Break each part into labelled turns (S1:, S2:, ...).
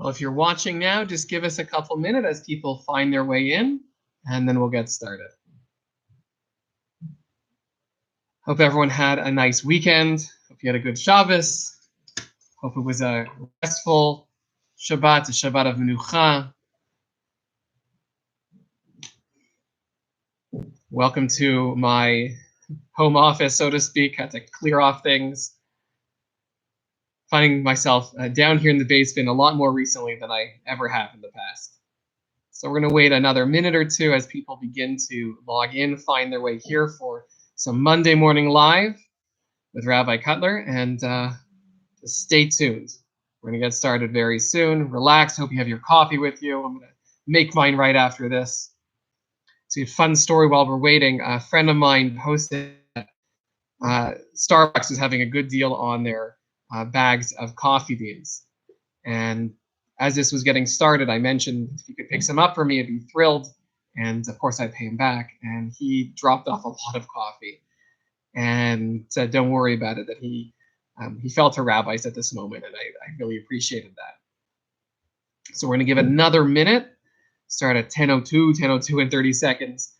S1: Well, if you're watching now, just give us a couple minutes as people find their way in, and then we'll get started. Hope everyone had a nice weekend. Hope you had a good Shabbos. Hope it was a restful Shabbat, a Shabbat of Menucha. Welcome to my home office, so to speak. Had to clear off things. Finding myself down here in the basement a lot more recently than I ever have in the past. So we're going to wait another minute or two as people begin to log in, find their way here for some Monday Morning Live with Rabbi Cutler, and just stay tuned. We're going to get started very soon. Relax. Hope you have your coffee with you. I'm going to make mine right after this. It's a fun story while we're waiting. A friend of mine posted Starbucks is having a good deal on their bags of coffee beans. And as this was getting started, I mentioned if you could pick some up for me, I'd be thrilled. And of course, I'd pay him back. And he dropped off a lot of coffee and said, don't worry about it, that he felt a rabbi's at this moment. And I really appreciated that. So we're going to give another minute, start at 10:02 and 30 seconds.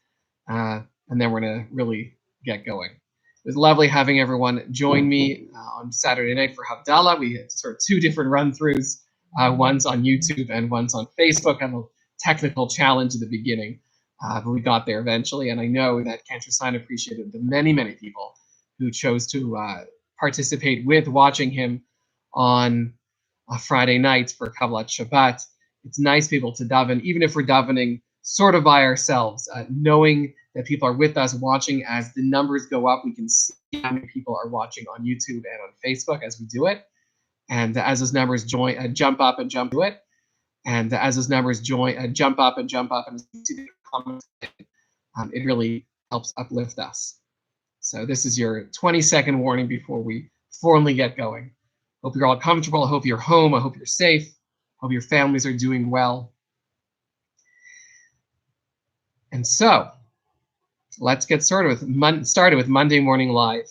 S1: And then we're going to really get going. It was lovely having everyone join me on Saturday night for Havdalah. We had sort of two different run-throughs, one's on YouTube and one's on Facebook. I had a technical challenge at the beginning, but we got there eventually. And I know that Cantor Sign appreciated the many, many people who chose to participate with watching him on a Friday night for Kabbalat Shabbat. It's nice people to daven, even if we're davening sort of by ourselves, knowing that people are with us watching. As the numbers go up, we can see how many people are watching on YouTube and on Facebook as we do it. And as those numbers jump up and jump to it, and as those numbers jump up and jump up, and you see the comments, it really helps uplift us. So this is your 20-second warning before we formally get going. Hope you're all comfortable. I hope you're home. I hope you're safe. Hope your families are doing well. And so let's get started with Monday Morning Live.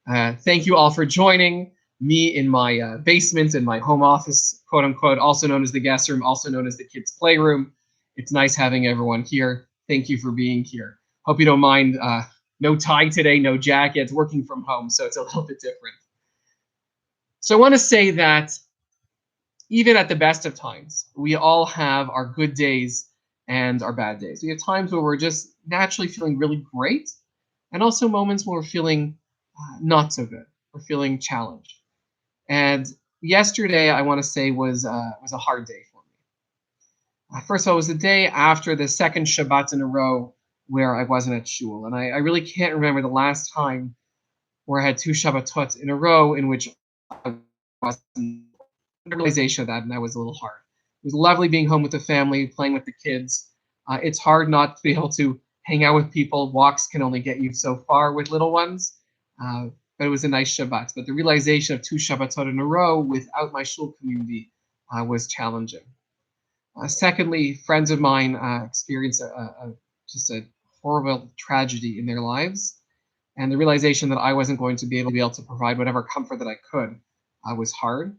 S1: Thank you all for joining me in my basement, in my home office, quote unquote, also known as the guest room, also known as the kids' playroom. It's nice having everyone here. Thank you for being here. Hope you don't mind. No tie today, no jackets, working from home, so it's a little bit different. So I want to say that even at the best of times, we all have our good days and our bad days. We have times where we're just naturally feeling really great, and also moments when we're feeling not so good. We're feeling challenged. And yesterday, I want to say, was a hard day for me. First of all, it was the day after the second Shabbat in a row where I wasn't at shul, and I really can't remember the last time where I had two Shabbatot in a row in which I wasn't. The realization of that, and that was a little hard. It was lovely being home with the family, playing with the kids. It's hard not to be able to hang out with people. Walks can only get you so far with little ones, but it was a nice Shabbat. But the realization of two Shabbatot in a row without my shul community was challenging. Secondly, friends of mine experienced just a horrible tragedy in their lives, and the realization that I wasn't going to be able to provide whatever comfort that I could was hard.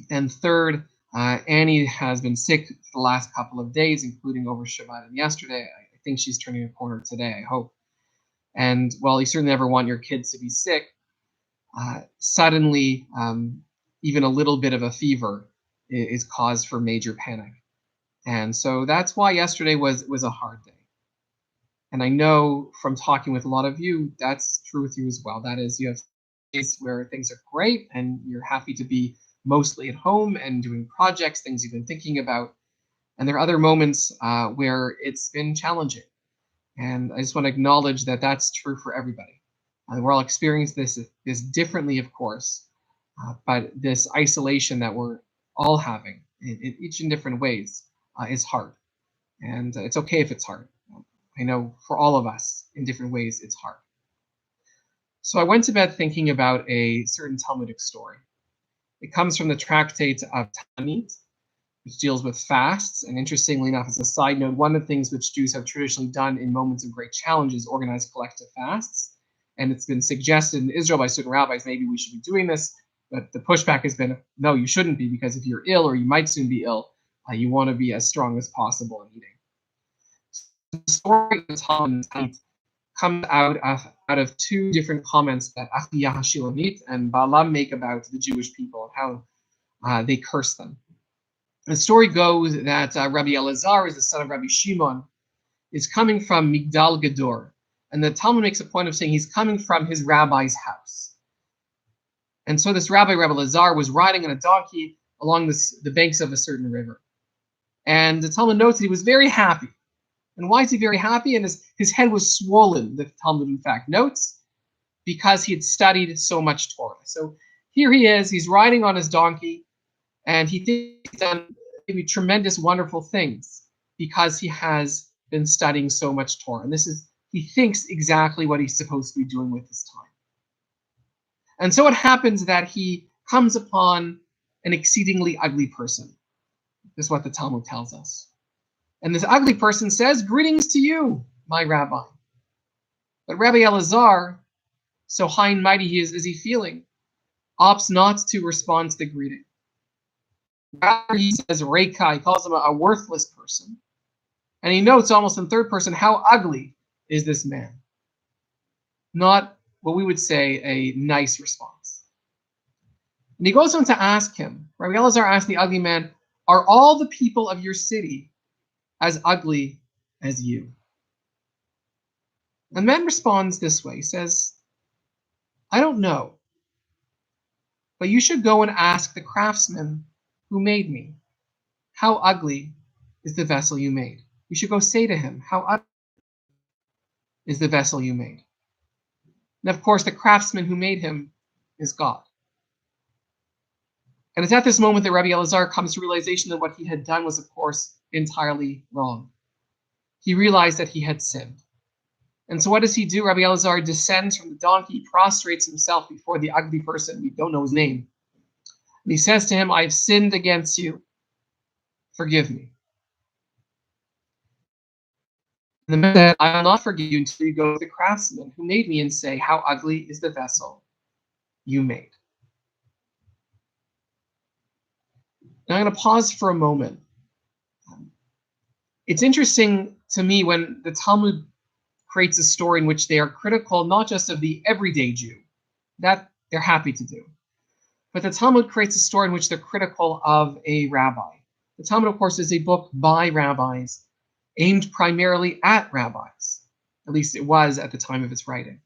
S1: And third, Annie has been sick for the last couple of days, including over Shabbat and yesterday. I think she's turning a corner today, I hope. And while you certainly never want your kids to be sick, suddenly even a little bit of a fever is cause for major panic. And so that's why yesterday was a hard day. And I know from talking with a lot of you, that's true with you as well. That is, you have days where things are great and you're happy to be mostly at home and doing projects, things you've been thinking about. And there are other moments where it's been challenging. And I just want to acknowledge that that's true for everybody. We're all experiencing this differently, of course, but this isolation that we're all having, each in different ways, is hard. And it's okay if it's hard. I know for all of us, in different ways, it's hard. So I went to bed thinking about a certain Talmudic story. It comes from the tractate of Ta'anit, which deals with fasts. And interestingly enough, as a side note, one of the things which Jews have traditionally done in moments of great challenge is organize collective fasts. And it's been suggested in Israel by certain rabbis, maybe we should be doing this. But the pushback has been, no, you shouldn't be, because if you're ill or you might soon be ill, you want to be as strong as possible in eating. So the story of Talmud comes out of two different comments that Achiyah Hashilonit and Balaam make about the Jewish people and how they curse them. The story goes that Rabbi Elazar is the son of Rabbi Shimon, is coming from Migdal Gador. And the Talmud makes a point of saying he's coming from his rabbi's house. And so this Rabbi Elazar was riding on a donkey along the banks of a certain river. And the Talmud notes that he was very happy. And why is he very happy? And his head was swollen, the Talmud in fact notes, because he had studied so much Torah. So here he is, he's riding on his donkey, and he thinks he's done maybe tremendous, wonderful things because he has been studying so much Torah. And he thinks exactly what he's supposed to be doing with his time. And so it happens that he comes upon an exceedingly ugly person. This is what the Talmud tells us. And this ugly person says, "Greetings to you, my rabbi." But Rabbi Elazar, so high and mighty is he feeling, opts not to respond to the greeting. Rather, he says, Reika, he calls him a worthless person. And he notes almost in third person, how ugly is this man? Not what we would say a nice response. And he goes on to ask him, Rabbi Elazar asked the ugly man, "Are all the people of your city as ugly as you?" The man responds this way. He says, "I don't know, but you should go and ask the craftsman who made me, how ugly is the vessel you made? You should go say to him, how ugly is the vessel you made?" And of course, the craftsman who made him is God. And it's at this moment that Rabbi Elazar comes to realization that what he had done was, of course, entirely wrong. He realized that he had sinned. And so what does he do? Rabbi Elazar descends from the donkey, prostrates himself before the ugly person. We don't know his name. And he says to him, "I've sinned against you. Forgive me." And the man said, "I will not forgive you until you go to the craftsman who made me and say, how ugly is the vessel you made." Now I'm going to pause for a moment. It's interesting to me when the Talmud creates a story in which they are critical not just of the everyday Jew, that they're happy to do, but the Talmud creates a story in which they're critical of a rabbi. The Talmud, of course, is a book by rabbis, aimed primarily at rabbis. At least it was at the time of its writing.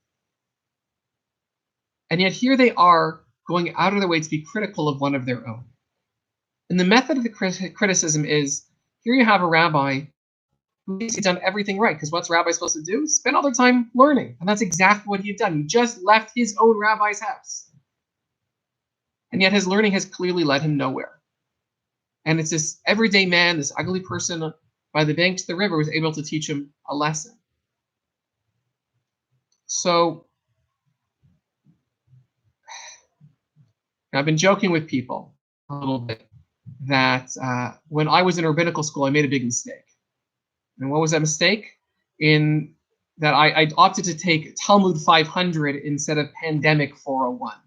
S1: And yet here they are going out of their way to be critical of one of their own. And the method of the criticism is, here you have a rabbi who thinks he's done everything right, because what's rabbis supposed to do? Spend all their time learning. And that's exactly what he had done. He just left his own rabbi's house. And yet his learning has clearly led him nowhere. And it's this everyday man, this ugly person by the banks of the river, was able to teach him a lesson. So I've been joking with people a little bit that when I was in rabbinical school, I made a big mistake. And what was that mistake? In that I opted to take Talmud 500 instead of Pandemic 401.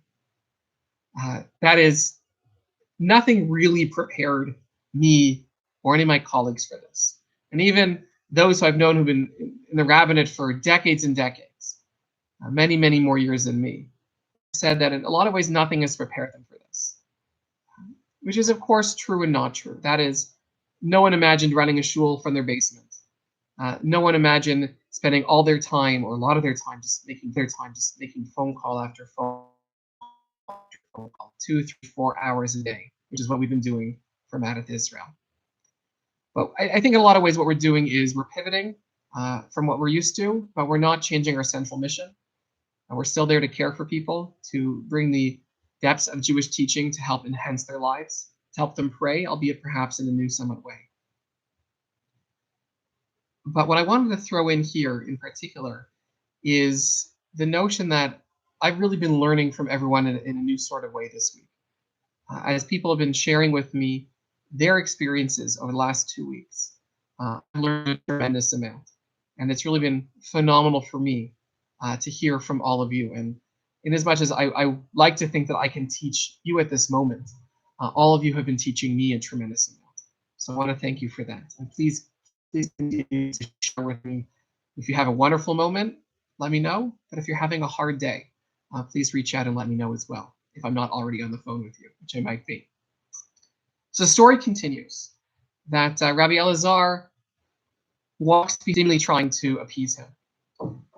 S1: That is, nothing really prepared me or any of my colleagues for this. And even those who I've known who've been in the rabbinate for decades and decades, many, many more years than me, said that in a lot of ways, nothing has prepared them for this. Which is, of course, true and not true. That is, no one imagined running a shul from their basement. No one imagined spending all their time, or a lot of their time, just making phone call after phone call, 2, 3, 4 hours a day, which is what we've been doing from Adat Israel. But I think in a lot of ways what we're doing is we're pivoting from what we're used to, but we're not changing our central mission. We're still there to care for people, to bring the depths of Jewish teaching to help enhance their lives, to help them pray, albeit perhaps in a new, somewhat way. But what I wanted to throw in here in particular is the notion that I've really been learning from everyone in a new sort of way this week. As people have been sharing with me their experiences over the last 2 weeks, I've learned a tremendous amount. And it's really been phenomenal for me to hear from all of you. And in as much as I like to think that I can teach you at this moment, all of you have been teaching me a tremendous amount. So I want to thank you for that. And please continue to share with me. If you have a wonderful moment, let me know. But if you're having a hard day, please reach out and let me know as well, if I'm not already on the phone with you, which I might be. So the story continues that Rabbi Elazar walks, seemingly trying to appease him.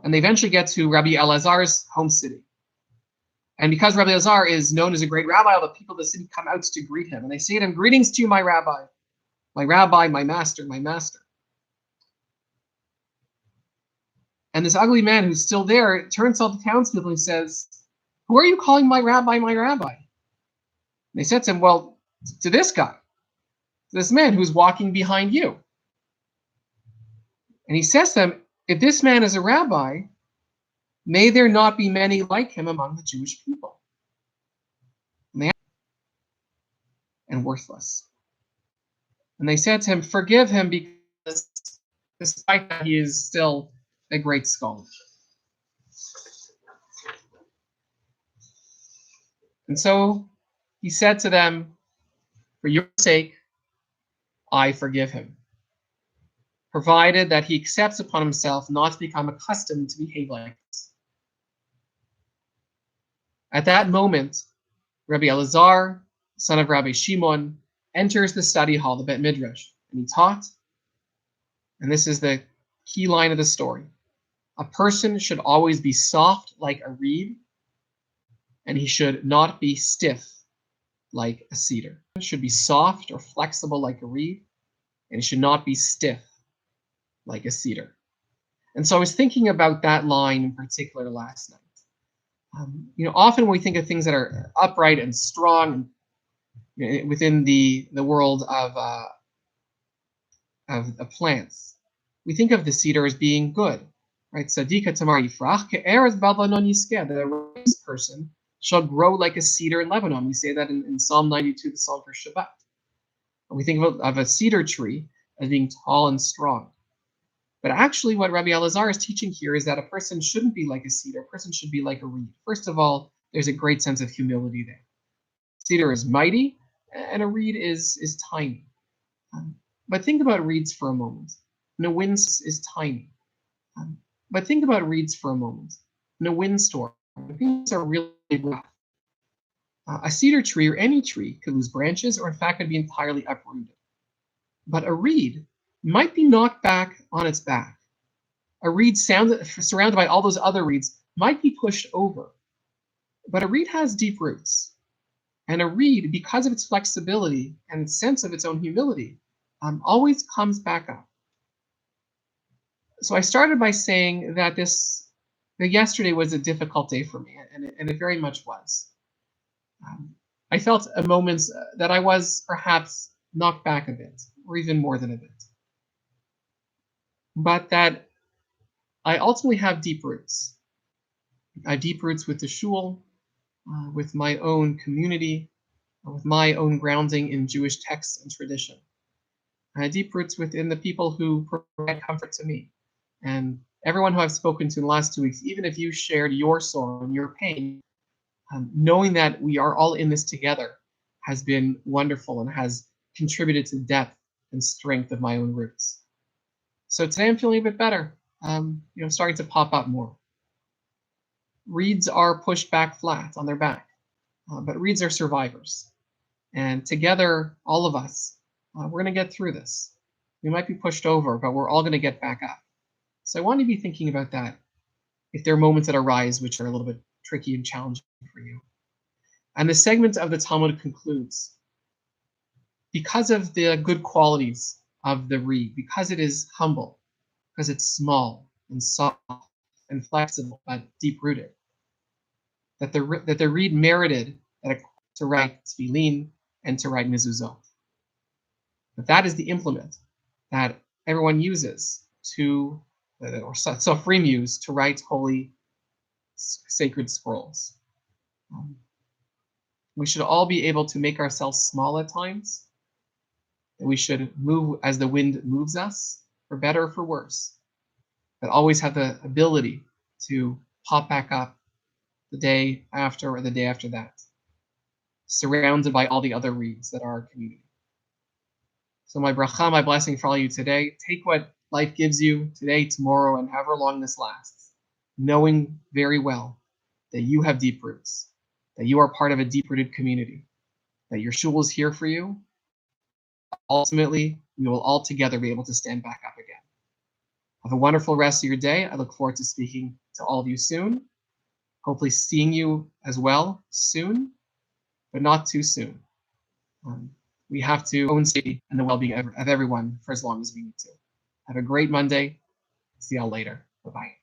S1: And they eventually get to Rabbi Elazar's home city. And because Rabbi Elazar is known as a great rabbi, all the people of the city come out to greet him. And they say to him, "Greetings to you, my rabbi, my master, my master." And this ugly man who's still there turns to all the townspeople and says, "Who are you calling my rabbi, my rabbi?" And they said to him, "Well, to this guy, to this man who's walking behind you." And he says to them, "If this man is a rabbi, may there not be many like him among the Jewish people." And worthless. And they said to him, "Forgive him, because despite that, he is still a great scholar." And so he said to them, "For your sake, I forgive him, provided that he accepts upon himself not to become accustomed to behave like this." At that moment, Rabbi Elazar, son of Rabbi Shimon, enters the study hall, the Bet Midrash, and he taught, and this is the key line of the story: a person should always be soft like a reed, and he should not be stiff like a cedar. It should be soft or flexible like a reed, and it should not be stiff like a cedar. And so I was thinking about that line in particular last night. Often when we think of things that are upright and strong within the world of plants, we think of the cedar as being good, right? Tzadika tamar yifrach ke'erez b'Lebanon yiskeh. The righteous person shall grow like a cedar in Lebanon. We say that in Psalm 92, the Psalm for Shabbat. And we think of a cedar tree as being tall and strong. But actually, what Rabbi Elazar is teaching here is that a person shouldn't be like a cedar. A person should be like a reed. First of all, there's a great sense of humility there. Cedar is mighty, and a reed is tiny. But think about reeds for a moment. A wind is tiny. But think about reeds for a moment. In a windstorm, things are really rough. A cedar tree or any tree could lose branches, or in fact could be entirely uprooted. But a reed might be knocked back on its back. A reed surrounded by all those other reeds might be pushed over. But a reed has deep roots. And a reed, because of its flexibility and its sense of its own humility, always comes back up. So I started by saying that yesterday was a difficult day for me, and it very much was. I felt at moments that I was perhaps knocked back a bit, or even more than a bit. But that I ultimately have deep roots. I have deep roots with the shul, with my own community, with my own grounding in Jewish texts and tradition. I have deep roots within the people who provide comfort to me. And everyone who I've spoken to in the last 2 weeks, even if you shared your sorrow and your pain, knowing that we are all in this together has been wonderful and has contributed to the depth and strength of my own roots. So today I'm feeling a bit better, starting to pop up more. Reeds are pushed back flat on their back, but reeds are survivors. And together, all of us, we're going to get through this. We might be pushed over, but we're all going to get back up. So I want to be thinking about that if there are moments that arise which are a little bit tricky and challenging for you. And the segment of the Talmud concludes, because of the good qualities of the reed, because it is humble, because it's small and soft and flexible but deep-rooted, that the reed merited to write tefillin and to write mezuzot. But that is the implement that everyone uses or Sofrim use to write holy, sacred scrolls. We should all be able to make ourselves small at times. And we should move as the wind moves us, for better or for worse. But always have the ability to pop back up the day after, or the day after that, surrounded by all the other reeds that are our community. So my bracha, my blessing for all you today, take what life gives you today, tomorrow, and however long this lasts, knowing very well that you have deep roots, that you are part of a deep-rooted community, that your shul is here for you. Ultimately, we will all together be able to stand back up again. Have a wonderful rest of your day. I look forward to speaking to all of you soon. Hopefully seeing you as well soon, but not too soon. We have to own safety and the well-being of everyone for as long as we need to. Have a great Monday. See y'all later. Bye-bye.